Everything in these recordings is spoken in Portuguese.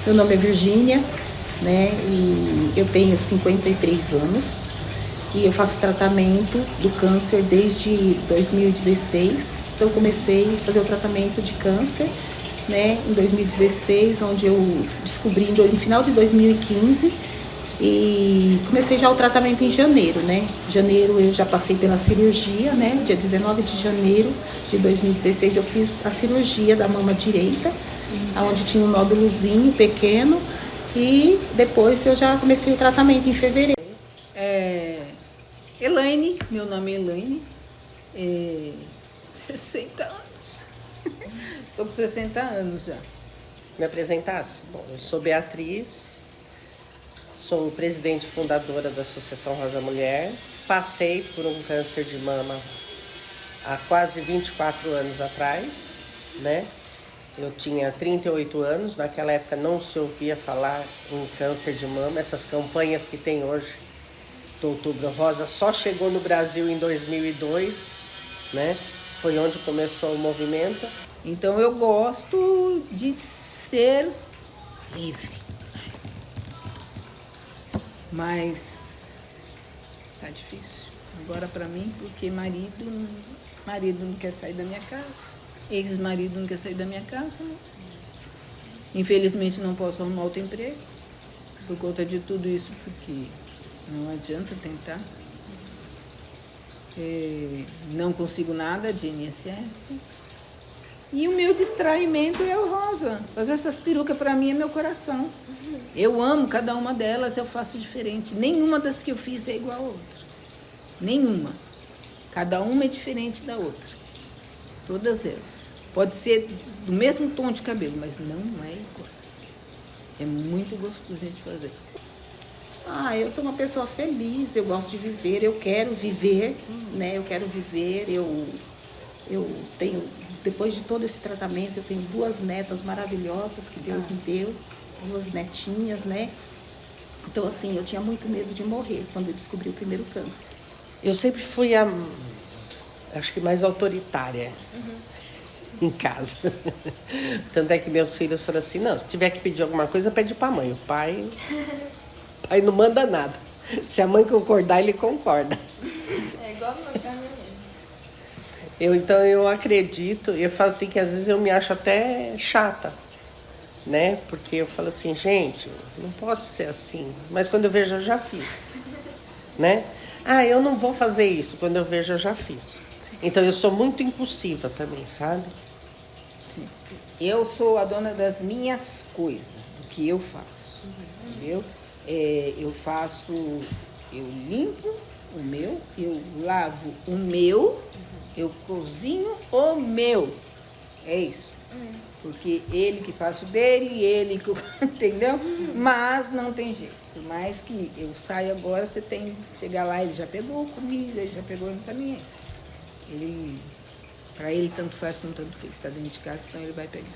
Meu nome é Virgínia, né? E eu tenho 53 anos e eu faço tratamento do câncer desde 2016. Então eu comecei a fazer o tratamento de câncer, né, em 2016, onde eu descobri no final de 2015 e comecei já o tratamento em janeiro, né? Em janeiro eu já passei pela cirurgia, né? Dia 19 de janeiro de 2016 eu fiz a cirurgia da mama direita, onde tinha um nódulozinho pequeno, e depois eu já comecei o tratamento em fevereiro. Elaine, meu nome é Elaine, 60 anos. Estou com 60 anos já. Me apresentasse? Bom, eu sou Beatriz, sou presidente e fundadora da Associação Rosa Mulher. Passei por um câncer de mama há quase 24 anos atrás, né? Eu tinha 38 anos, naquela época não se ouvia falar em câncer de mama. Essas campanhas que tem hoje do Outubro Rosa só chegou no Brasil em 2002, né? Foi onde começou o movimento. Então eu gosto de ser livre, mas tá difícil agora para mim, porque marido não quer sair da minha casa, ex-marido não quer sair da minha casa, né? Infelizmente não posso arrumar outro emprego por conta de tudo isso, porque não adianta tentar. Não consigo nada de INSS. E o meu distraimento é o rosa. Fazer essas perucas para mim é meu coração. Eu amo cada uma delas, eu faço diferente. Nenhuma das que eu fiz é igual a outra. Nenhuma. Cada uma é diferente da outra. Todas elas. Pode ser do mesmo tom de cabelo, mas não é igual. É muito gostoso a gente fazer. Eu sou uma pessoa feliz, eu gosto de viver, eu quero viver, né? Eu quero viver, eu tenho, depois de todo esse tratamento, eu tenho 2 netas maravilhosas que Deus me deu, 2 netinhas, né? Então, assim, eu tinha muito medo de morrer quando eu descobri o primeiro câncer. Eu sempre fui acho que mais autoritária em casa. Tanto é que meus filhos falaram assim, não, se tiver que pedir alguma coisa, pede para a mãe. O pai não manda nada. Se a mãe concordar, ele concorda. É igual no meu caso mesmo. Então eu acredito, eu falo assim que às vezes eu me acho até chata, né? Porque eu falo assim, gente, não posso ser assim. Mas quando eu vejo, eu já fiz, né? Eu não vou fazer isso. Quando eu vejo, eu já fiz. Então eu sou muito impulsiva também, sabe? Sim. Eu sou a dona das minhas coisas, do que eu faço, entendeu? Eu limpo o meu, eu lavo o meu, eu cozinho o meu. É isso. Porque ele que faz o dele, ele que... Entendeu? Mas não tem jeito. Por mais que eu saia agora, você tem que chegar lá, ele já pegou comida, ele já pegou, não tá nem aí. Pra ele tanto faz como tanto fez. Está dentro de casa, então ele vai pegar.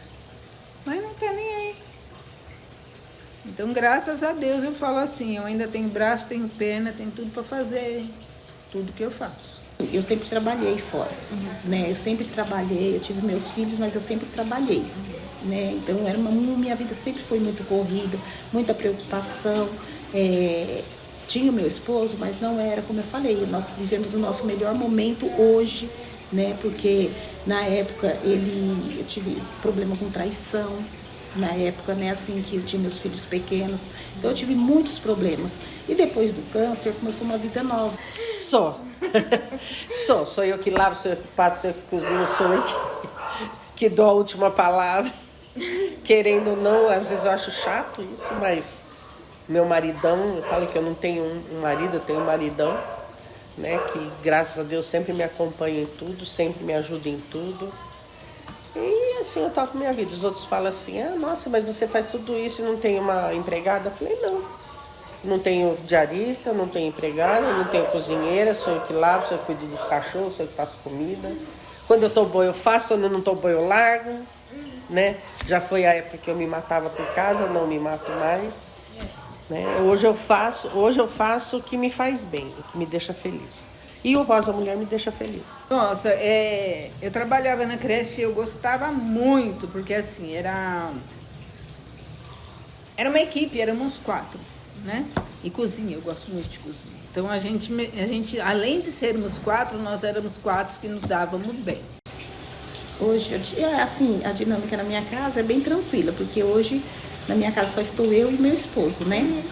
Mas não tá nem aí. Então, graças a Deus, eu falo assim, eu ainda tenho braço, tenho perna, tenho tudo para fazer, tudo que eu faço. Eu sempre trabalhei fora, né? Eu sempre trabalhei, eu tive meus filhos, mas eu sempre trabalhei, né? Então, minha vida sempre foi muito corrida, muita preocupação. Tinha o meu esposo, mas não era como eu falei, nós vivemos o nosso melhor momento hoje, né? Porque na época eu tive problema com traição. Na época, né, assim, que eu tinha meus filhos pequenos. Então, eu tive muitos problemas. E depois do câncer, começou uma vida nova. Sou eu que lavo, sou eu que passo, sou eu que cozinho, sou eu que dou a última palavra. Querendo ou não, às vezes eu acho chato isso, mas meu maridão, eu falo que eu não tenho um marido, eu tenho um maridão, né, que graças a Deus sempre me acompanha em tudo, sempre me ajuda em tudo. E assim eu toco minha vida. Os outros falam assim, nossa, mas você faz tudo isso e não tem uma empregada? Eu falei, não. Não tenho diarista, não tenho empregada, não tenho cozinheira, sou eu que lavo, sou eu que cuido dos cachorros, sou eu que faço comida. Quando eu tô boa eu faço, quando eu não tô boa eu largo, né? Já foi a época que eu me matava por casa, não me mato mais, né? Hoje eu faço o que me faz bem, o que me deixa feliz. E o Rosa Mulher me deixa feliz. Nossa, eu trabalhava na creche e eu gostava muito, porque assim, era Era uma equipe, éramos 4, né? E cozinha, eu gosto muito de cozinha. Então, a gente, além de sermos 4, nós éramos 4 que nos dávamos bem. Hoje, assim, a dinâmica na minha casa é bem tranquila, porque hoje na minha casa só estou eu e meu esposo, né?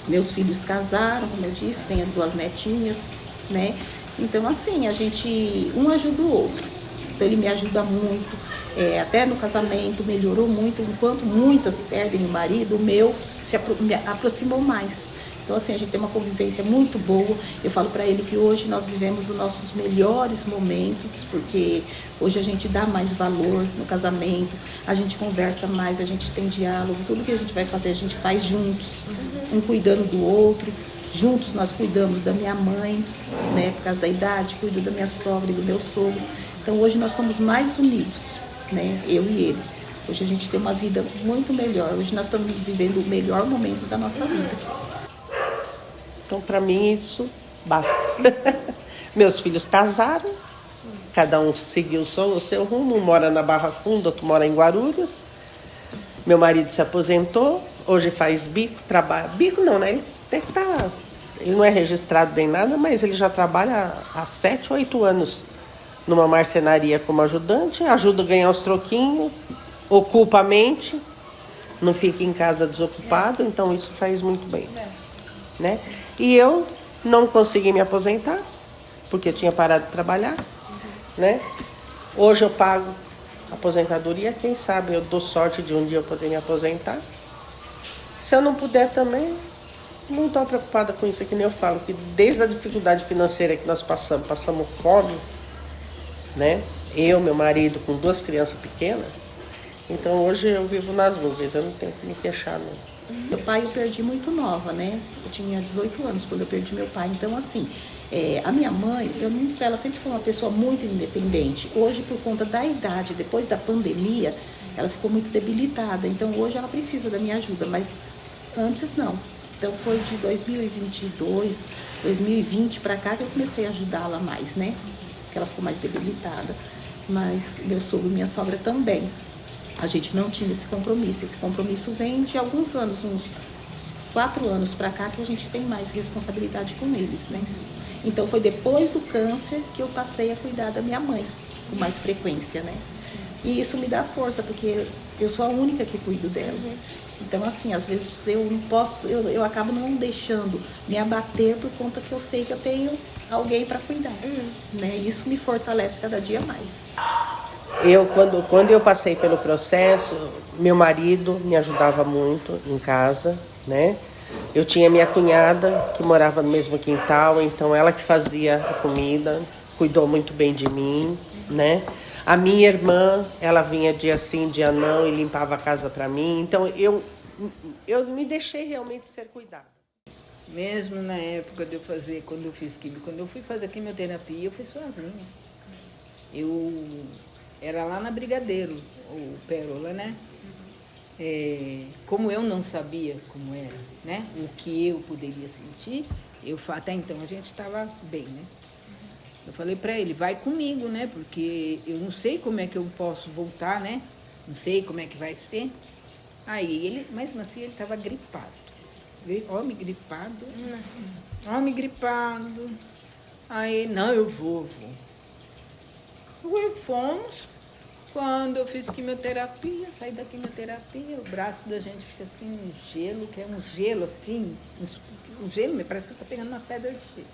Meus filhos casaram, como eu disse, tenho 2 netinhas, né? Então, assim, a gente, um ajuda o outro. Então, ele me ajuda muito, até no casamento melhorou muito. Enquanto muitas perdem o marido, o meu me aproximou mais. Então, assim, a gente tem uma convivência muito boa. Eu falo para ele que hoje nós vivemos os nossos melhores momentos, porque hoje a gente dá mais valor no casamento, a gente conversa mais, a gente tem diálogo. Tudo que a gente vai fazer, a gente faz juntos, um cuidando do outro. Juntos nós cuidamos da minha mãe, né, por causa da idade, cuido da minha sogra e do meu sogro. Então, hoje nós somos mais unidos, né, eu e ele. Hoje a gente tem uma vida muito melhor. Hoje nós estamos vivendo o melhor momento da nossa vida. Então, para mim, isso basta. Meus filhos casaram, cada um seguiu o seu rumo. Um mora na Barra Funda, outro mora em Guarulhos. Meu marido se aposentou, hoje faz bico, trabalha. Bico não, né? Ele não é registrado nem nada, mas ele já trabalha há 7, 8 anos numa marcenaria como ajudante, ajuda a ganhar os troquinhos, ocupa a mente, não fica em casa desocupado, então isso faz muito bem, né? E eu não consegui me aposentar, porque eu tinha parado de trabalhar, né? Hoje eu pago aposentadoria, quem sabe eu dou sorte de um dia eu poder me aposentar. Se eu não puder também, não estou preocupada com isso, que nem eu falo, que desde a dificuldade financeira que nós passamos fome, né? Eu, meu marido, com 2 crianças pequenas, então hoje eu vivo nas nuvens, eu não tenho que me queixar, não. Meu pai eu perdi muito nova, né? Eu tinha 18 anos quando eu perdi meu pai. Então, assim, a minha mãe, ela sempre foi uma pessoa muito independente. Hoje, por conta da idade, depois da pandemia, ela ficou muito debilitada. Então, hoje ela precisa da minha ajuda, mas antes não. Então, foi de 2022, 2020 para cá que eu comecei a ajudá-la mais, né? Porque ela ficou mais debilitada. Mas meu sogro e minha sogra também. A gente não tinha esse compromisso. Esse compromisso vem de alguns anos, uns 4 anos para cá, que a gente tem mais responsabilidade com eles, né? Então, foi depois do câncer que eu passei a cuidar da minha mãe, com mais frequência, né? E isso me dá força, porque eu sou a única que cuido dela. Então, assim, às vezes eu não posso, eu acabo não deixando me abater por conta que eu sei que eu tenho alguém para cuidar, né? Isso me fortalece cada dia mais. Quando eu passei pelo processo, meu marido me ajudava muito em casa, né? Eu tinha minha cunhada que morava no mesmo quintal, então ela que fazia a comida, cuidou muito bem de mim, né? A minha irmã, ela vinha dia sim, dia não e limpava a casa para mim. Então eu me deixei realmente ser cuidada. Mesmo na época de eu fazer, quando eu fui fazer quimioterapia, eu fui sozinha. Eu era lá na Brigadeiro, o Pérola, né? Como eu não sabia como era, né? O que eu poderia sentir, até então a gente estava bem, né? Eu falei para ele, vai comigo, né? Porque eu não sei como é que eu posso voltar, né? Não sei como é que vai ser. Aí ele, mesmo assim, ele estava gripado. Homem gripado. Homem gripado. Aí, não, eu vou. Fomos. Quando eu fiz quimioterapia, saí da quimioterapia, o braço da gente fica assim, um gelo, que é um gelo assim, um gelo, me parece que está pegando uma pedra de gelo.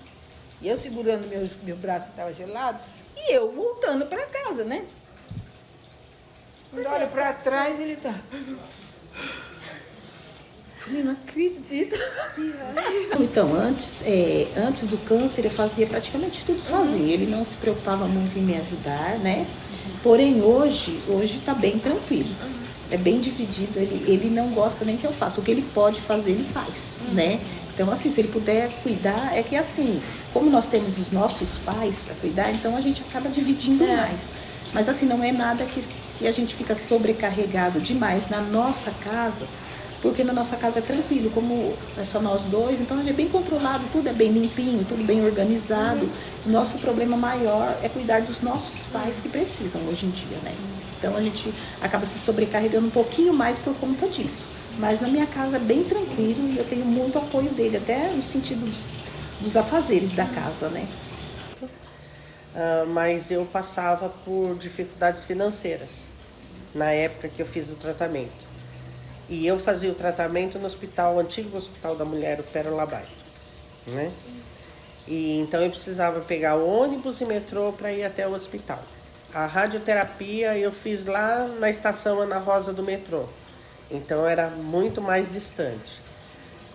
E eu segurando meu braço que estava gelado, e eu voltando para casa, né? Quando eu olho para trás, ele está... Falei, não acredito. Então, antes do câncer, eu fazia praticamente tudo sozinha. Ele não se preocupava muito em me ajudar, né? Porém, hoje está bem tranquilo. É bem dividido. Ele não gosta nem que eu faça. O que ele pode fazer, ele faz, né? Então, assim, se ele puder cuidar, é que assim, como nós temos os nossos pais para cuidar, então a gente acaba dividindo mais. Mas, assim, não é nada que a gente fica sobrecarregado demais na nossa casa, porque na nossa casa é tranquilo, como é só nós dois, então é bem controlado, tudo é bem limpinho, tudo bem organizado. O nosso problema maior é cuidar dos nossos pais que precisam hoje em dia, né? Então a gente acaba se sobrecarregando um pouquinho mais por conta disso. Mas na minha casa é bem tranquilo e eu tenho muito apoio dele, até no sentido dos afazeres da casa, né? Mas eu passava por dificuldades financeiras na época que eu fiz o tratamento. E eu fazia o tratamento no hospital, o antigo Hospital da Mulher, o Pérola Baito, né? E então eu precisava pegar ônibus e metrô para ir até o hospital. A radioterapia eu fiz lá na estação Ana Rosa do metrô. Então era muito mais distante.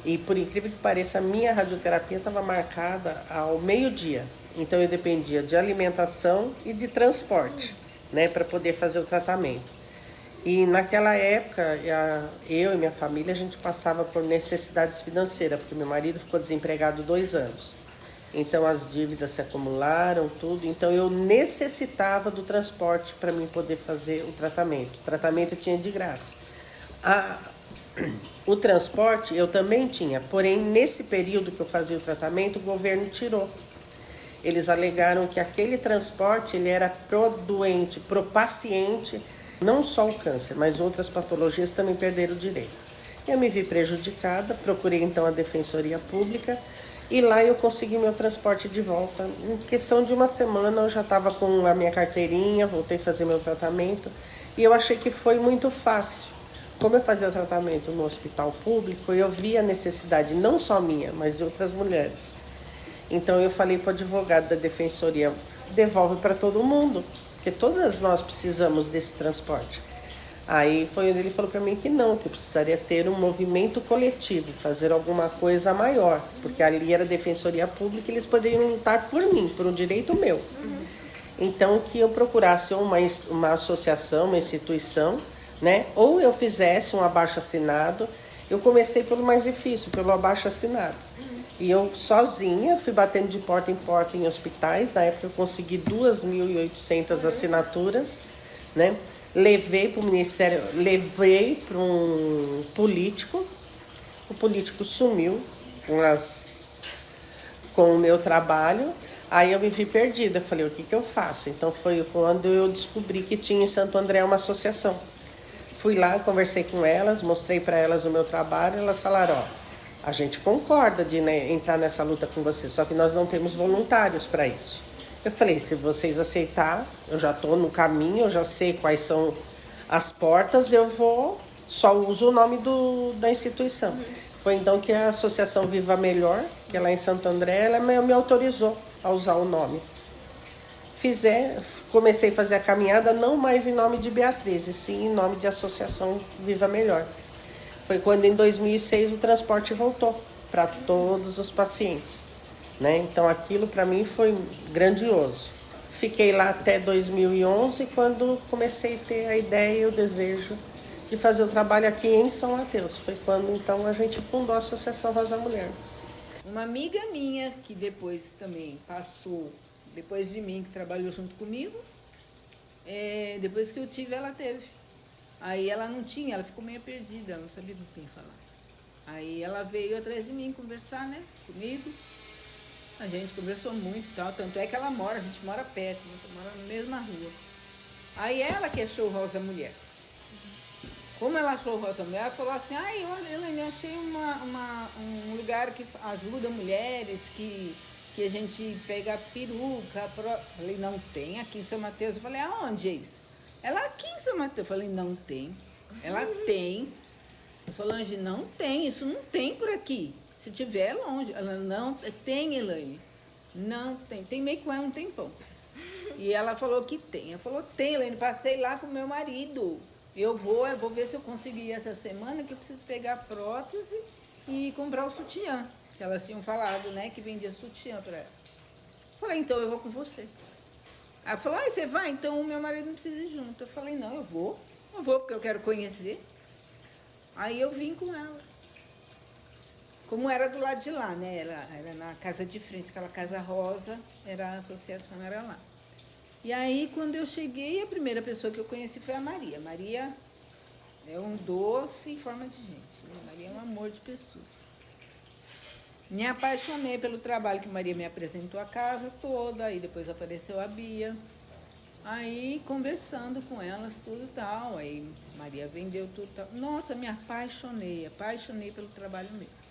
E por incrível que pareça, a minha radioterapia estava marcada ao meio-dia. Então eu dependia de alimentação e de transporte, né, para poder fazer o tratamento. E naquela época, eu e minha família, a gente passava por necessidades financeiras, porque meu marido ficou desempregado 2 anos. Então as dívidas se acumularam, tudo. Então eu necessitava do transporte para mim poder fazer o tratamento. O tratamento eu tinha de graça. O transporte eu também tinha, porém nesse período que eu fazia o tratamento, o governo tirou. Eles alegaram que aquele transporte ele era pro doente, pro paciente, não só o câncer, mas outras patologias também perderam o direito. Eu me vi prejudicada, procurei então a Defensoria Pública e lá eu consegui meu transporte de volta. Em questão de uma semana eu já estava com a minha carteirinha, voltei a fazer meu tratamento e eu achei que foi muito fácil. Como eu fazia tratamento no hospital público, eu via a necessidade, não só minha, mas de outras mulheres. Então eu falei para o advogado da Defensoria, devolve para todo mundo, porque todas nós precisamos desse transporte. Aí foi onde ele falou para mim que não, que eu precisaria ter um movimento coletivo, fazer alguma coisa maior, porque ali era Defensoria Pública e eles poderiam lutar por mim, por um direito meu. Então que eu procurasse uma associação, uma instituição, né? Ou eu fizesse um abaixo-assinado. Eu comecei pelo mais difícil, pelo abaixo-assinado. E eu sozinha fui batendo de porta em hospitais. Na época eu consegui 2.800 assinaturas, né? Levei para o Ministério, levei para um político. O político sumiu com o meu trabalho. Aí eu me vi perdida. Falei, o que eu faço? Então foi quando eu descobri que tinha em Santo André uma associação. Fui lá, conversei com elas, mostrei para elas o meu trabalho, elas falaram, ó, a gente concorda de entrar nessa luta com você, só que nós não temos voluntários para isso. Eu falei, se vocês aceitar, eu já estou no caminho, eu já sei quais são as portas, só uso o nome da instituição. Foi então que a Associação Viva Melhor, que é lá em Santo André, ela me autorizou a usar o nome. Comecei a fazer a caminhada não mais em nome de Beatriz, e sim em nome de Associação Viva Melhor. Foi quando em 2006 o transporte voltou para todos os pacientes, né? Então aquilo para mim foi grandioso. Fiquei lá até 2011 quando comecei a ter a ideia e o desejo de fazer o trabalho aqui em São Mateus. Foi quando então a gente fundou a Associação Rosa Mulher. Uma amiga minha que depois também passou depois de mim, que trabalhou junto comigo, depois que eu tive, ela teve. Aí ela não tinha, ela ficou meio perdida, ela não sabia com quem falar. Aí ela veio atrás de mim conversar, né, comigo. A gente conversou muito e tal, tanto é que a gente mora perto, né, mora na mesma rua. Aí ela que achou Rosa Mulher. Como ela achou Rosa Mulher, ela falou assim, Elaine, eu achei um lugar que ajuda mulheres, que a gente pega peruca. Falei, não tem aqui em São Mateus. Eu falei, aonde é isso? Ela aqui em São Mateus. Eu falei, não tem. Ela tem. Solange, não tem, isso não tem por aqui. Se tiver, é longe. Ela, não, tem, Elaine. Não tem. Tem meio com ela um tempão. E ela falou que tem. Ela falou, tem, Elaine, passei lá com meu marido. Eu vou ver se eu consegui essa semana, que eu preciso pegar prótese e comprar o sutiã. Que elas tinham falado, né, que vendia sutiã para ela. Falei, então eu vou com você. Ela falou, você vai? Então o meu marido não precisa ir junto. Eu falei, não, eu vou porque eu quero conhecer. Aí eu vim com ela. Como era do lado de lá, né? Ela era na casa de frente, aquela casa rosa, a associação era lá. E aí, quando eu cheguei, a primeira pessoa que eu conheci foi a Maria. Maria é um doce em forma de gente. Maria é um amor de pessoa. Me apaixonei pelo trabalho que Maria me apresentou a casa toda, aí depois apareceu a Bia. Aí, conversando com elas, tudo e tal. Aí, Maria vendeu tudo e tal. Nossa, me apaixonei pelo trabalho mesmo.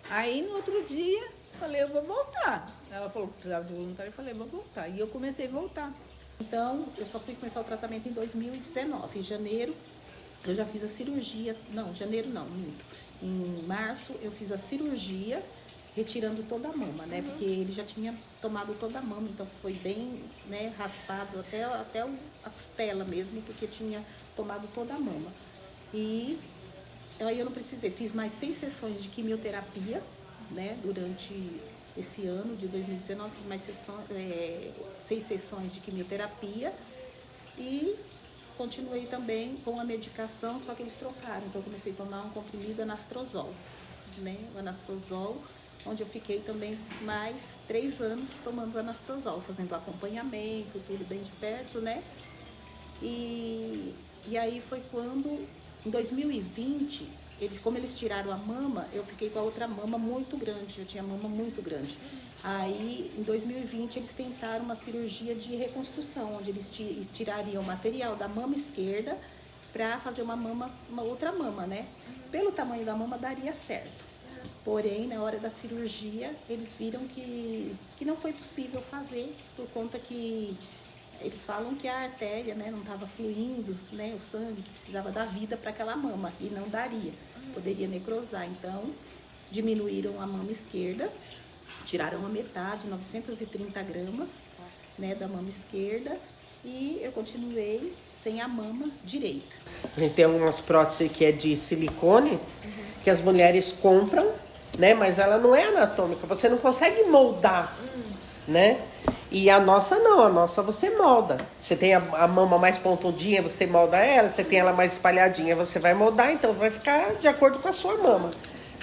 Aí, no outro dia, falei, eu vou voltar. Ela falou que precisava de voluntário, eu falei, vou voltar. E eu comecei a voltar. Então, eu só fui começar o tratamento em 2019. Em janeiro, eu já fiz a cirurgia. Não, janeiro não, minto. Em março, eu fiz a cirurgia, retirando toda a mama, né? Porque ele já tinha tomado toda a mama, então foi bem, né, raspado até a costela mesmo, porque tinha tomado toda a mama. E aí eu não precisei. Fiz mais 6 sessões de quimioterapia, né? Durante esse ano de 2019, fiz mais 6 sessões de quimioterapia e continuei também com a medicação, só que eles trocaram. Então, eu comecei a tomar um comprimido anastrozol, né? O anastrozol, onde eu fiquei também mais 3 anos tomando anastrozol, fazendo acompanhamento, tudo bem de perto, né? E aí foi quando, em 2020, como eles tiraram a mama, eu fiquei com a outra mama muito grande, eu tinha mama muito grande. Aí, em 2020, eles tentaram uma cirurgia de reconstrução, onde eles tirariam o material da mama esquerda para fazer uma outra mama, né? Pelo tamanho da mama, daria certo. Porém, na hora da cirurgia, eles viram que não foi possível fazer, por conta que eles falam que a artéria, né, não estava fluindo, né, o sangue que precisava dar vida para aquela mama, e não daria, poderia necrosar. Então, diminuíram a mama esquerda, tiraram a metade, 930 gramas, né, da mama esquerda, e eu continuei sem a mama direita. A gente tem algumas próteses que é de silicone, que as mulheres compram, né, mas ela não é anatômica, você não consegue moldar, né? E a nossa não, a nossa você molda. Você tem a mama mais pontudinha, você molda ela. Você tem ela mais espalhadinha, você vai moldar. Então vai ficar de acordo com a sua mama,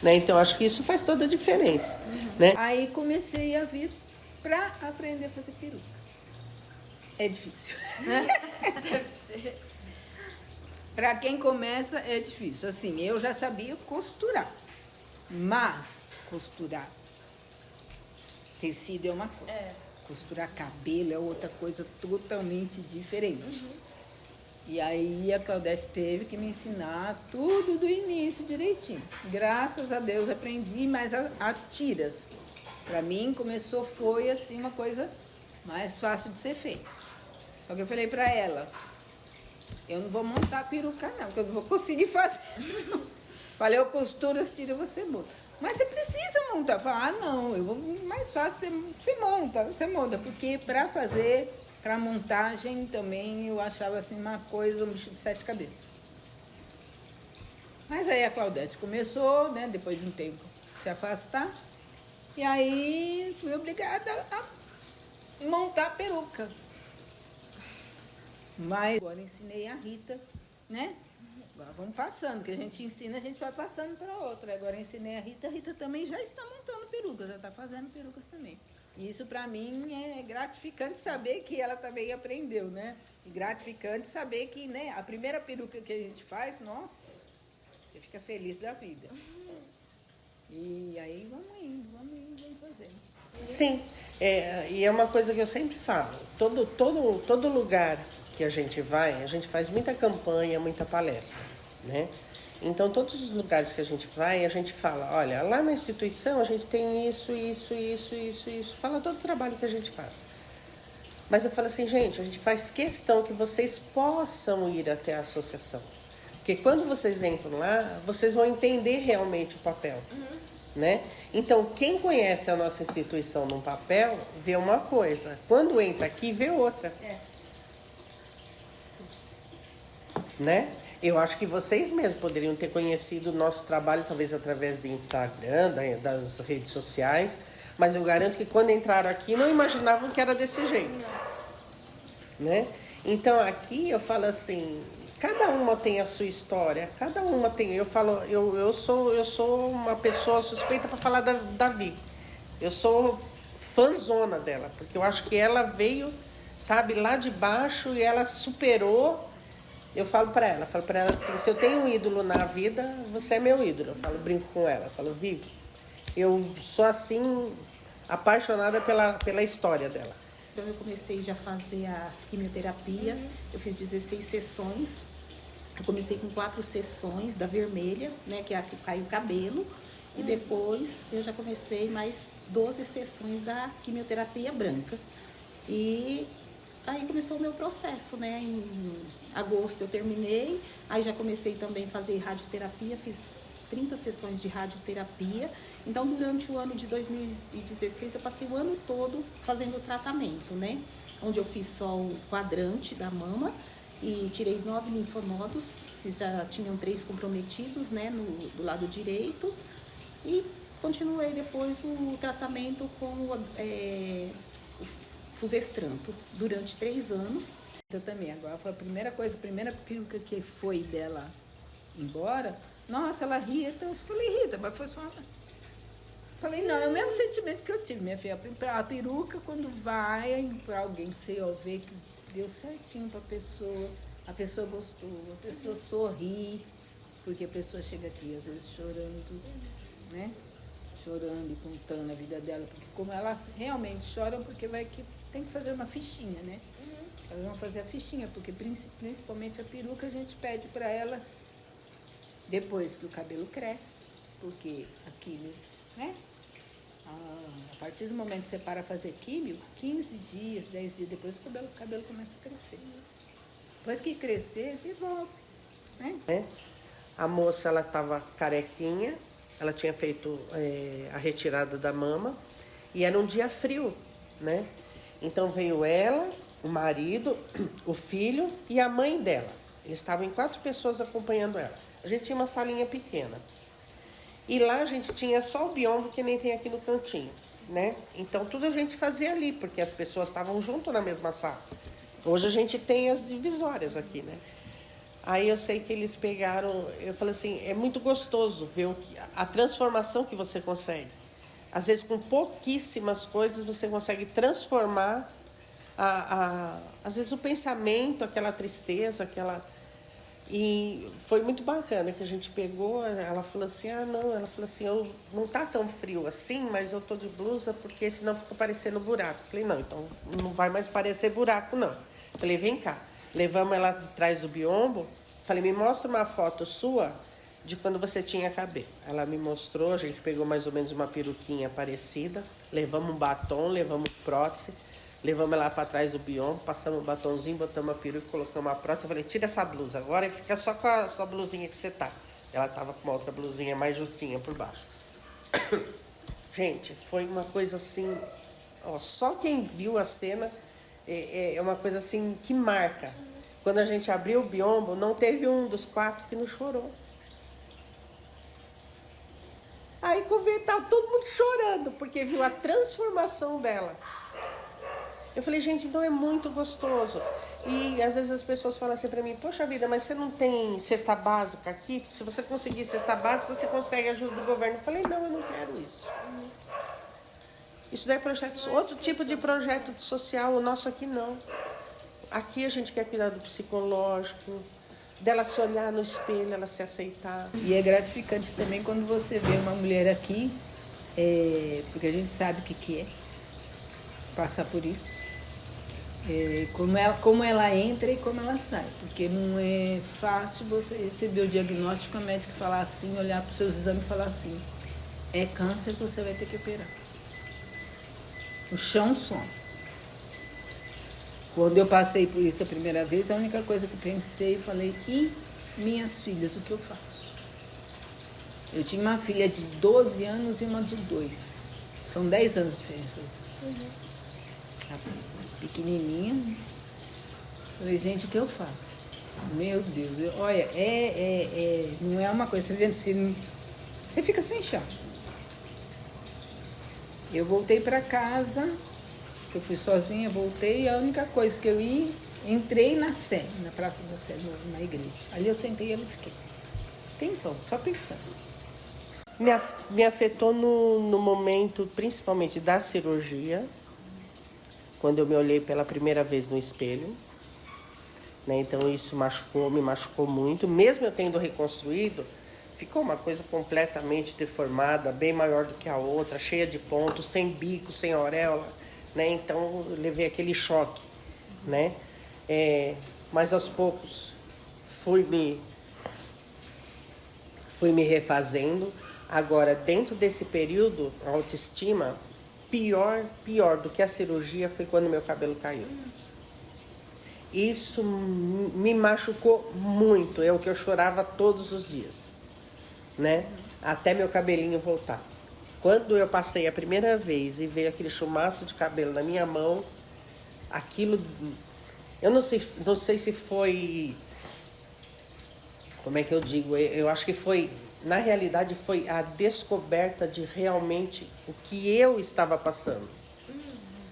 né? Então acho que isso faz toda a diferença, né? Aí comecei a vir para aprender a fazer peruca. É difícil. Deve ser. Para quem começa é difícil. Assim, eu já sabia costurar, mas costurar tecido é uma coisa. Costurar cabelo é outra coisa totalmente diferente. E aí a Claudete teve que me ensinar tudo do início direitinho. Graças a Deus aprendi, mas as tiras, para mim foi assim uma coisa mais fácil de ser feita. Só que eu falei para ela, eu não vou montar a peruca não, porque eu não vou conseguir fazer. Falei, eu costuro as tiras, você monta. Mas você precisa montar. Falar, não, mais fácil você monta. Porque para montagem também eu achava assim uma coisa, um bicho de 7 cabeças. Mas aí a Claudete começou, né, depois de um tempo, se afastar. E aí fui obrigada a montar a peruca. Mas agora ensinei a Rita, né? Agora vamos passando, que a gente ensina, a gente vai passando para outra. Agora ensinei a Rita também já está montando perucas, já está fazendo perucas também. E isso para mim é gratificante saber que ela também aprendeu, né? E gratificante saber que, né, a primeira peruca que a gente faz, nossa, você fica feliz da vida. E aí vamos fazendo. Sim, e é uma coisa que eu sempre falo, todo lugar que a gente faz muita campanha, muita palestra, né? Então, todos os lugares que a gente vai, a gente fala, olha, lá na instituição a gente tem isso, fala todo o trabalho que a gente faz. Mas eu falo assim, gente, a gente faz questão que vocês possam ir até a associação. Porque quando vocês entram lá, vocês vão entender realmente o papel, né? Então, quem conhece a nossa instituição num papel, vê uma coisa. Quando entra aqui, vê outra. Né? Eu acho que vocês mesmos poderiam ter conhecido o nosso trabalho, talvez através do Instagram, das redes sociais, mas eu garanto que quando entraram aqui não imaginavam que era desse jeito. Né? Então aqui eu falo assim, cada uma tem a sua história, cada uma tem. Eu falo, eu sou uma pessoa suspeita para falar da Vi. Eu sou fãzona dela, porque eu acho que ela veio, sabe, lá de baixo e ela superou. Eu falo para ela assim, se eu tenho um ídolo na vida, você é meu ídolo. Eu brinco com ela, Vivi, eu sou assim, apaixonada pela história dela. Então eu comecei já a fazer as quimioterapia, eu fiz 16 sessões. Eu comecei com 4 sessões da vermelha, né, que é a que cai o cabelo, e depois eu já comecei mais 12 sessões da quimioterapia branca. E aí começou o meu processo, né? Em agosto eu terminei, aí já comecei também a fazer radioterapia, fiz 30 sessões de radioterapia. Então, durante o ano de 2016, eu passei o ano todo fazendo o tratamento, né? Onde eu fiz só o quadrante da mama e tirei 9 linfonodos, que já tinham 3 comprometidos, né, do lado direito. E continuei depois o tratamento com o fulvestranto durante 3 anos. Eu também, agora foi a primeira coisa, a primeira peruca que foi dela embora, nossa, ela ria, então eu falei, Rita, mas foi só uma... Falei, não, é o mesmo sentimento que eu tive, minha filha. A peruca, quando vai para alguém, você vê que deu certinho para a pessoa gostou, a pessoa sorri, porque a pessoa chega aqui, às vezes, chorando, né? Chorando e contando a vida dela, porque como elas realmente choram, porque tem que fazer uma fichinha, né? Elas vão fazer a fichinha, porque principalmente a peruca a gente pede para elas depois que o cabelo cresce, porque aquilo, né? A partir do momento que você para fazer químio, 15 dias, 10 dias depois o cabelo começa a crescer. Depois que crescer, devolve, né? A moça, ela estava carequinha, ela tinha feito a retirada da mama e era um dia frio, né? Então veio ela, o marido, o filho e a mãe dela. Eles estavam em 4 pessoas acompanhando ela. A gente tinha uma salinha pequena. E lá a gente tinha só o biombo, que nem tem aqui no cantinho, né? Então tudo a gente fazia ali, porque as pessoas estavam junto na mesma sala. Hoje a gente tem as divisórias aqui, né? Aí eu sei que eles pegaram, eu falei assim, é muito gostoso ver a transformação que você consegue. Às vezes com pouquíssimas coisas você consegue transformar às vezes o pensamento, aquela tristeza, aquela... E foi muito bacana que a gente pegou, ela falou assim, ela falou assim, não tá tão frio assim, mas eu tô de blusa porque senão fica parecendo buraco. Eu falei, não, então não vai mais parecer buraco, não. Eu falei, vem cá. Levamos ela atrás do biombo, falei, me mostra uma foto sua de quando você tinha cabelo. Ela me mostrou, a gente pegou mais ou menos uma peruquinha parecida, levamos um batom, levamos prótese, levamos ela para trás do biombo, passamos um batonzinho, botamos a peruca, colocamos a prótese. Eu falei, tira essa blusa agora e fica só com a sua blusinha que você tá. Ela tava com uma outra blusinha mais justinha por baixo. Gente, foi uma coisa assim, ó, só quem viu a cena é uma coisa assim que marca. Quando a gente abriu o biombo, não teve um dos 4 que não chorou. Aí estava todo mundo chorando, porque viu a transformação dela. Eu falei, gente, então é muito gostoso. E às vezes as pessoas falam assim para mim, poxa vida, mas você não tem cesta básica aqui? Se você conseguir cesta básica, você consegue ajuda do governo. Eu falei, não, eu não quero isso. Isso daí é projeto, outro tipo de projeto social, o nosso aqui não. Aqui a gente quer cuidar do psicológico, dela se olhar no espelho, ela se aceitar. E é gratificante também quando você vê uma mulher aqui, porque a gente sabe o que é passar por isso. Como ela entra e como ela sai, porque não é fácil você receber o diagnóstico, a médica falar assim, olhar para os seus exames e falar assim, é câncer, você vai ter que operar. O chão some. Quando eu passei por isso a primeira vez, a única coisa que eu pensei, falei, e minhas filhas, o que eu faço? Eu tinha uma filha de 12 anos e uma de 2. São 10 anos de diferença. Pequenininha. Falei, gente, o que eu faço? Meu Deus, olha, não é uma coisa, você fica sem chão. Eu voltei para casa, eu fui sozinha, voltei, e a única coisa que eu entrei na Sé, na Praça da Sé, na igreja. Ali eu sentei e eu fiquei. Então, só pensando. Me afetou no momento, principalmente da cirurgia, quando eu me olhei pela primeira vez no espelho, né? Então isso me machucou muito. Mesmo eu tendo reconstruído, ficou uma coisa completamente deformada, bem maior do que a outra, cheia de pontos, sem bico, sem auréola. né? Então eu levei aquele choque, né? Mas aos poucos fui me refazendo. Agora, dentro desse período, a autoestima, pior do que a cirurgia foi quando meu cabelo caiu. Isso me machucou muito, é o que eu chorava todos os dias, né? Até meu cabelinho voltar. Quando eu passei a primeira vez e veio aquele chumaço de cabelo na minha mão, aquilo, eu não sei se foi, como é que eu digo, eu acho que foi, na realidade foi a descoberta de realmente o que eu estava passando.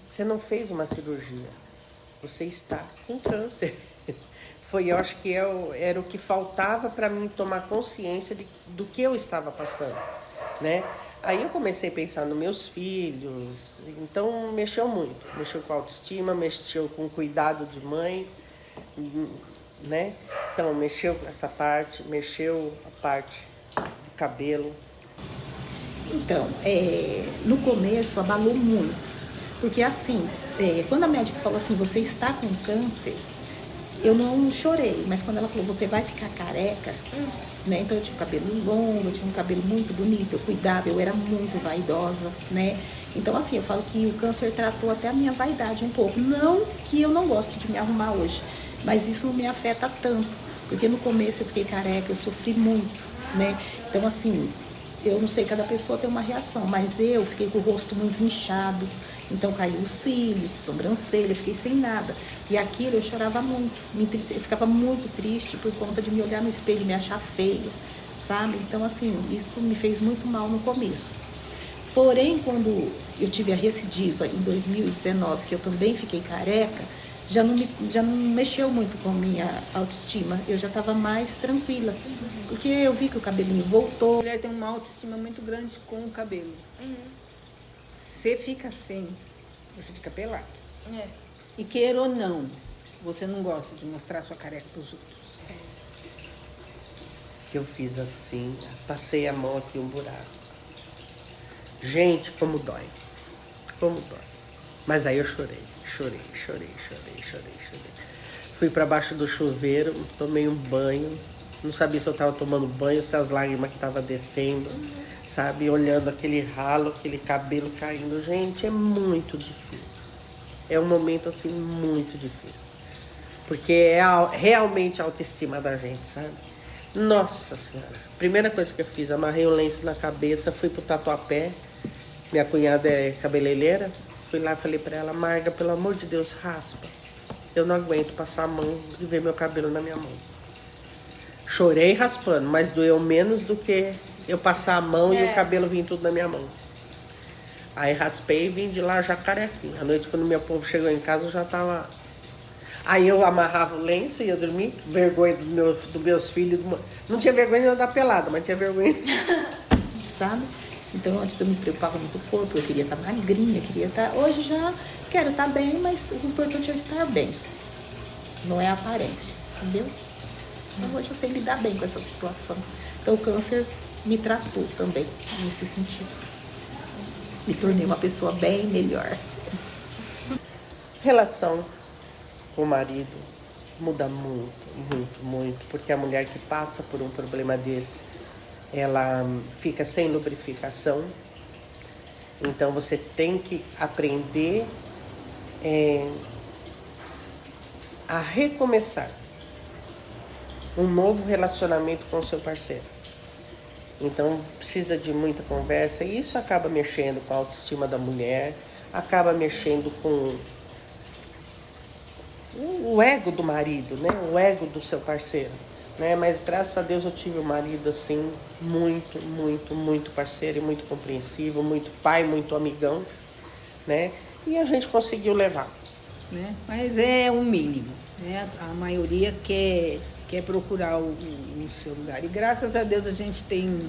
Você não fez uma cirurgia, você está com câncer. Eu acho que era o que faltava para mim tomar consciência do que eu estava passando, né? Aí eu comecei a pensar nos meus filhos, então mexeu muito. Mexeu com a autoestima, mexeu com o cuidado de mãe, né? Então mexeu com essa parte, mexeu a parte do cabelo. Então, no começo abalou muito, porque assim, quando a médica falou assim, você está com câncer, eu não chorei, mas quando ela falou, você vai ficar careca, né? Então eu tinha um cabelo longo, eu tinha um cabelo muito bonito, eu cuidava, eu era muito vaidosa, né? Então assim, eu falo que o câncer tratou até a minha vaidade um pouco. Não que eu não gosto de me arrumar hoje, mas isso não me afeta tanto, porque no começo eu fiquei careca, eu sofri muito, né? Então assim, eu não sei, cada pessoa tem uma reação, mas eu fiquei com o rosto muito inchado, então caiu os cílios, sobrancelha, eu fiquei sem nada. E aquilo eu chorava muito, eu ficava muito triste por conta de me olhar no espelho e me achar feia, sabe? Então assim, isso me fez muito mal no começo. Porém, quando eu tive a recidiva em 2019, que eu também fiquei careca, já não mexeu muito com a minha autoestima, eu já estava mais tranquila, porque eu vi que o cabelinho voltou. A mulher tem uma autoestima muito grande com o cabelo. Você fica sem, você fica pelado. E queira ou não, você não gosta de mostrar sua careca para os outros. Eu fiz assim, passei a mão aqui, um buraco. Gente, como dói. Como dói. Mas aí eu chorei. Fui para baixo do chuveiro, tomei um banho. Não sabia se eu estava tomando banho, se as lágrimas que estavam descendo, sabe? Olhando aquele ralo, aquele cabelo caindo. Gente, é muito difícil. É um momento, assim, muito difícil. Porque é realmente a autoestima da gente, sabe? Nossa Senhora. Primeira coisa que eu fiz, amarrei o lenço na cabeça, fui pro Tatuapé. Minha cunhada é cabeleireira. Fui lá e falei pra ela, Marga, pelo amor de Deus, raspa. Eu não aguento passar a mão e ver meu cabelo na minha mão. Chorei raspando, mas doeu menos do que eu passar a mão e o cabelo vir tudo na minha mão. Aí raspei e vim de lá já carequinha. À noite, quando meu povo chegou em casa, eu já tava... Aí eu amarrava o lenço e ia dormir, vergonha dos meus filhos. Não tinha vergonha de andar pelada, mas tinha vergonha. Sabe? Então antes eu me preocupava muito com o corpo, eu queria estar magrinha, Hoje já quero estar bem, mas o importante é eu estar bem. Não é a aparência, entendeu? Então hoje eu sei lidar bem com essa situação. Então o câncer me tratou também, nesse sentido. Me tornei uma pessoa bem melhor. Relação com o marido muda muito, porque a mulher que passa por um problema desse, ela fica sem lubrificação. Então você tem que aprender a recomeçar um novo relacionamento com o seu parceiro. Então precisa de muita conversa e isso acaba mexendo com a autoestima da mulher, acaba mexendo com o ego do marido, né? O ego do seu parceiro, né? Mas graças a Deus eu tive um marido assim muito parceiro e muito compreensivo, muito pai, muito amigão, né? E a gente conseguiu levar, né? Mas é o mínimo, né? A maioria quer procurar o seu lugar. E graças a Deus a gente tem...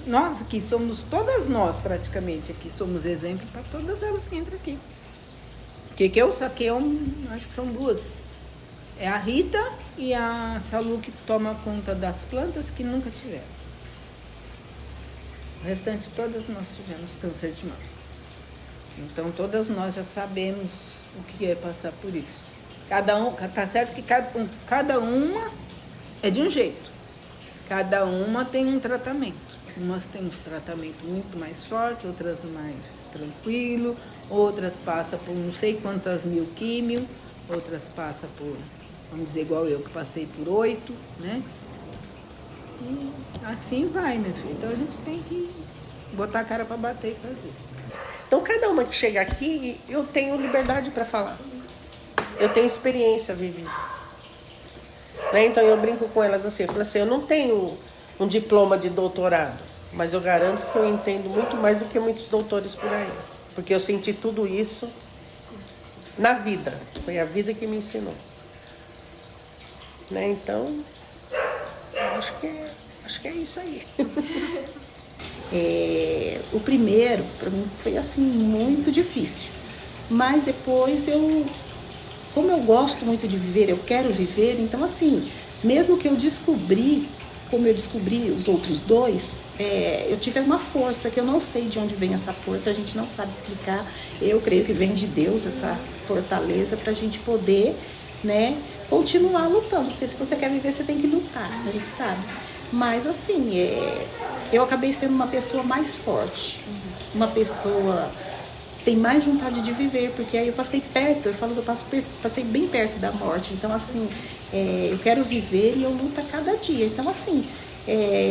nós aqui somos, todas nós praticamente aqui, somos exemplo para todas elas que entram aqui. Que eu saquei, acho que são duas. É a Rita e a Salu que toma conta das plantas que nunca tiveram. O restante todas nós tivemos câncer de mama. Então, todas nós já sabemos o que é passar por isso. Tá certo que cada uma é de um jeito. Cada uma tem um tratamento. Umas têm um tratamento muito mais forte, outras mais tranquilo, outras passam por não sei quantas mil químio, outras passam por, vamos dizer, igual eu, que passei por 8, né? E assim vai, minha filha. Então a gente tem que botar a cara para bater e fazer. Então, cada uma que chega aqui, eu tenho liberdade para falar. Eu tenho experiência vivida. Né? Então, eu brinco com elas assim, eu falo assim, eu não tenho um diploma de doutorado, mas eu garanto que eu entendo muito mais do que muitos doutores por aí. Porque eu senti tudo isso na vida. Foi a vida que me ensinou. Né? Então, acho que é isso aí. O primeiro, para mim, foi assim, muito difícil. Mas depois como eu gosto muito de viver, eu quero viver, então assim, mesmo que eu descobri, como eu descobri os outros dois, eu tive uma força, que eu não sei de onde vem essa força, a gente não sabe explicar. Eu creio que vem de Deus, essa fortaleza, para a gente poder, né, continuar lutando. Porque se você quer viver, você tem que lutar, a gente sabe. Mas assim, eu acabei sendo uma pessoa mais forte, uma pessoa tem mais vontade de viver, porque aí eu passei perto, eu falo que eu passei bem perto da morte. Então assim, eu quero viver e eu luto a cada dia. Então assim,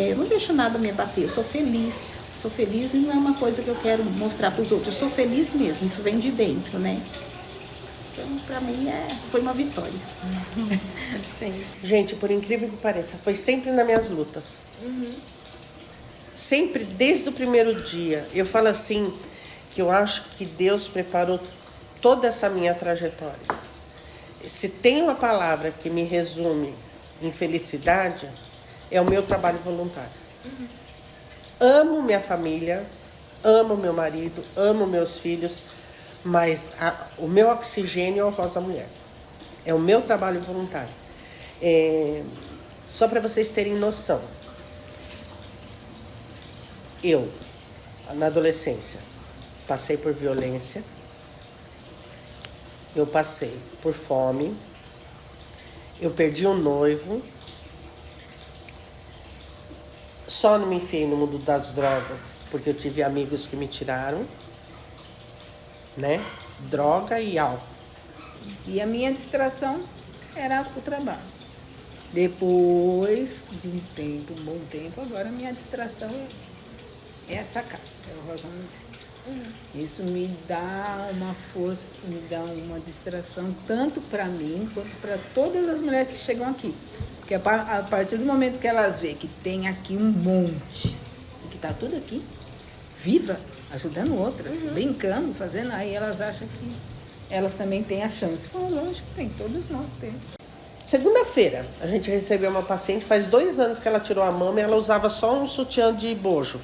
eu não deixo nada me abater, eu sou feliz e não é uma coisa que eu quero mostrar para os outros, eu sou feliz mesmo, isso vem de dentro, né? Então, para mim, foi uma vitória. Sim. Gente, por incrível que pareça, foi sempre nas minhas lutas. Sempre, desde o primeiro dia. Eu falo assim, que eu acho que Deus preparou toda essa minha trajetória. Se tem uma palavra que me resume em felicidade, é o meu trabalho voluntário. Amo minha família, amo meu marido, amo meus filhos, mas o meu oxigênio é o Rosa Mulher. É o meu trabalho voluntário. Só para vocês terem noção. Eu, na adolescência, passei por violência. Eu passei por fome. Eu perdi um noivo. Só não me enfiei no mundo das drogas, porque eu tive amigos que me tiraram. Né? Droga e álcool. E a minha distração era o trabalho. Depois de um tempo, um bom tempo, agora a minha distração é essa casa, é o Rosa Mulher. Isso me dá uma força, me dá uma distração tanto para mim quanto para todas as mulheres que chegam aqui. Porque a partir do momento que elas veem que tem aqui um monte, e que está tudo aqui, viva, ajudando outras, brincando, fazendo, aí elas acham que elas também têm a chance. Lógico que tem, todos nós temos. Segunda-feira, a gente recebeu uma paciente, faz 2 anos que ela tirou a mama e ela usava só um sutiã de bojo.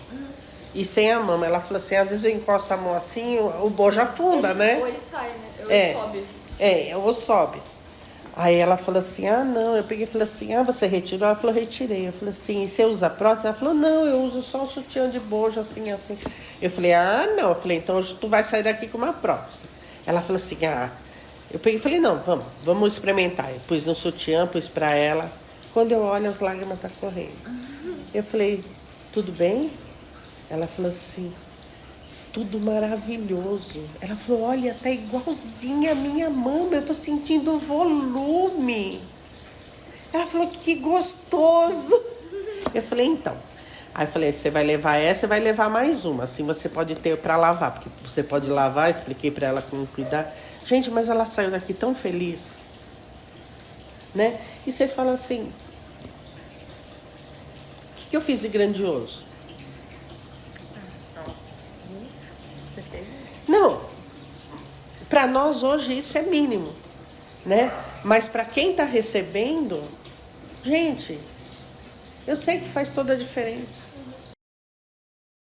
E sem a mama. Ela falou assim, às vezes eu encosto a mão assim, o bojo afunda, né? Ou ele sai, né? Ou sobe. Ou sobe. Aí ela falou assim, não. Eu peguei e falei assim, você retirou? Ela falou, retirei. Eu falei assim, e você usa prótese? Ela falou, não, eu uso só um sutiã de bojo, assim, assim. Eu falei, não. Eu falei, então hoje tu vai sair daqui com uma prótese. Ela falou assim, Eu peguei e falei, não, vamos experimentar. Eu pus no sutiã, pus pra ela. Quando eu olho, as lágrimas tá correndo. Eu falei, tudo bem? Ela falou assim, tudo maravilhoso. Ela falou, olha, tá igualzinha a minha mama, eu tô sentindo volume. Ela falou, que gostoso. Eu falei, então. Aí eu falei, você vai levar essa e vai levar mais uma. Assim você pode ter para lavar, porque você pode lavar, expliquei para ela como cuidar. Gente, mas ela saiu daqui tão feliz. Né? E você fala assim, o que eu fiz de grandioso? Não, para nós hoje isso é mínimo, né? Mas para quem está recebendo, gente, eu sei que faz toda a diferença.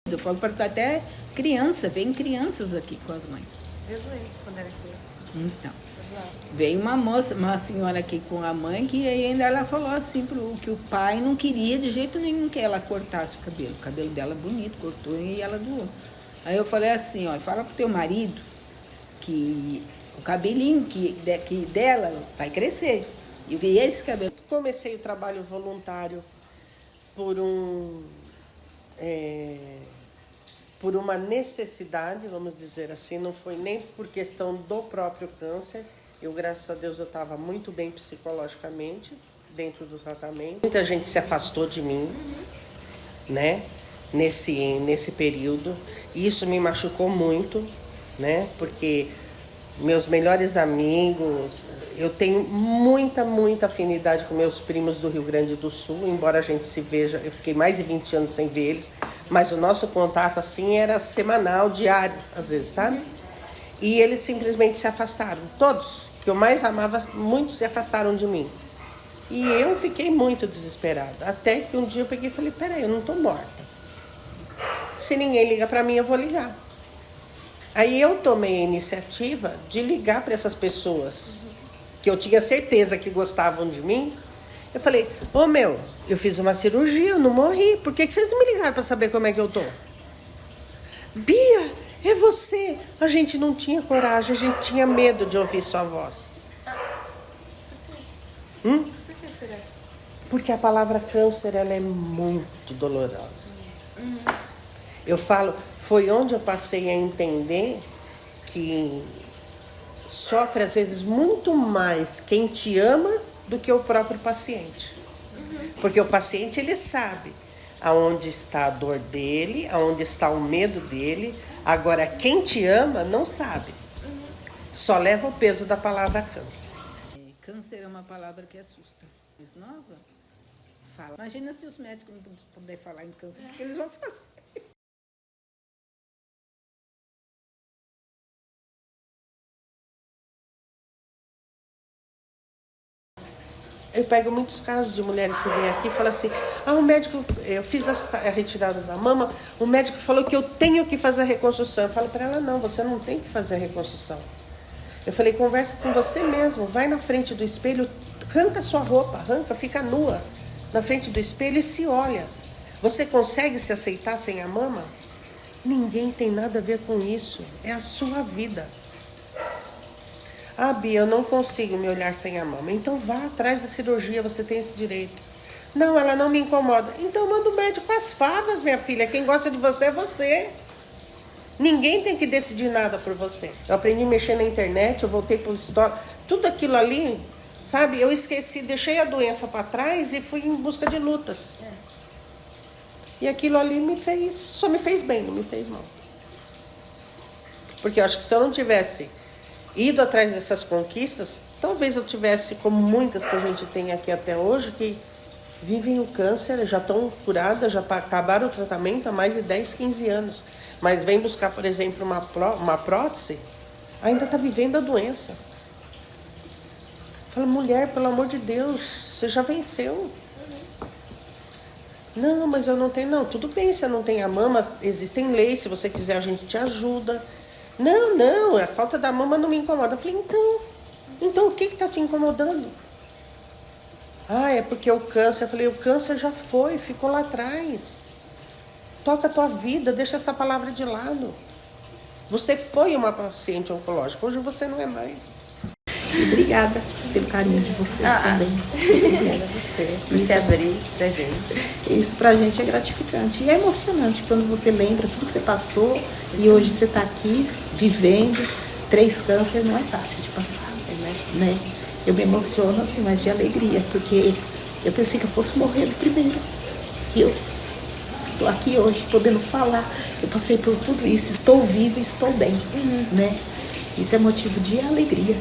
Eu falo para até criança, vem crianças aqui com as mães. Eu vi quando era criança. Então, veio uma senhora aqui com a mãe que ainda ela falou assim que o pai não queria de jeito nenhum que ela cortasse o cabelo. O cabelo dela bonito, cortou e ela doou. Aí eu falei assim, ó, fala pro teu marido que o cabelinho dela vai crescer. E esse cabelo. Comecei o trabalho voluntário por por uma necessidade, vamos dizer assim, não foi nem por questão do próprio câncer. Eu, graças a Deus, eu estava muito bem psicologicamente dentro do tratamento. Muita gente se afastou de mim, né, nesse período. E isso me machucou muito, né, porque meus melhores amigos, eu tenho muita afinidade com meus primos do Rio Grande do Sul, embora a gente se veja, eu fiquei mais de 20 anos sem ver eles, mas o nosso contato assim era semanal, diário, às vezes, sabe? E eles simplesmente se afastaram, todos que eu mais amava, muitos se afastaram de mim. E eu fiquei muito desesperada, até que um dia eu peguei e falei, peraí, eu não estou morta. Se ninguém liga para mim, eu vou ligar. Aí eu tomei a iniciativa de ligar para essas pessoas que eu tinha certeza que gostavam de mim. Eu falei, ô meu, eu fiz uma cirurgia, eu não morri. Por que vocês não me ligaram para saber como é que eu tô? Bia, é você. A gente não tinha coragem, a gente tinha medo de ouvir sua voz. Porque a palavra câncer, ela é muito dolorosa. Eu falo, foi onde eu passei a entender que sofre às vezes muito mais quem te ama do que o próprio paciente. Porque o paciente, ele sabe aonde está a dor dele, aonde está o medo dele. Agora, quem te ama não sabe. Só leva o peso da palavra câncer. Câncer é uma palavra que assusta. Nova? Fala. Imagina se os médicos não puderem falar em câncer, o que eles vão fazer? Eu pego muitos casos de mulheres que vêm aqui e falam assim, o médico, eu fiz a retirada da mama, o médico falou que eu tenho que fazer a reconstrução. Eu falo para ela, não, você não tem que fazer a reconstrução. Eu falei, conversa com você mesmo, vai na frente do espelho, arranca sua roupa, fica nua na frente do espelho e se olha. Você consegue se aceitar sem a mama? Ninguém tem nada a ver com isso, é a sua vida. Ah, Bia, eu não consigo me olhar sem a mama. Então vá atrás da cirurgia, você tem esse direito. Não, ela não me incomoda. Então manda o médico às favas, minha filha. Quem gosta de você é você. Ninguém tem que decidir nada por você. Eu aprendi a mexer na internet, eu voltei para os stories. Tudo aquilo ali, sabe? Eu esqueci, deixei a doença para trás e fui em busca de lutas. E aquilo ali só me fez bem, não me fez mal. Porque eu acho que se eu não tivesse ido atrás dessas conquistas, talvez eu tivesse, como muitas que a gente tem aqui até hoje, que vivem o câncer, já estão curadas, já acabaram o tratamento há mais de 10, 15 anos. Mas vem buscar, por exemplo, uma prótese, ainda está vivendo a doença. Fala, mulher, pelo amor de Deus, você já venceu. Não, mas eu não tenho, não. Tudo bem, você não tem a mama, existem leis, se você quiser a gente te ajuda. Não, a falta da mama não me incomoda. Eu falei, então o que está te incomodando? É porque o câncer. Eu falei, o câncer já foi, ficou lá atrás. Toca a tua vida, deixa essa palavra de lado. Você foi uma paciente oncológica, hoje você não é mais. Obrigada pelo carinho de vocês também. Por se abrir pra gente. Isso pra gente é gratificante. E é emocionante quando você lembra tudo que você passou e hoje você está aqui vivendo 3 cânceres, não é fácil de passar, né? Eu me emociono assim, mas de alegria, porque eu pensei que eu fosse morrer no primeiro. E eu estou aqui hoje podendo falar. Eu passei por tudo isso, estou viva e estou bem, né? Isso é motivo de alegria.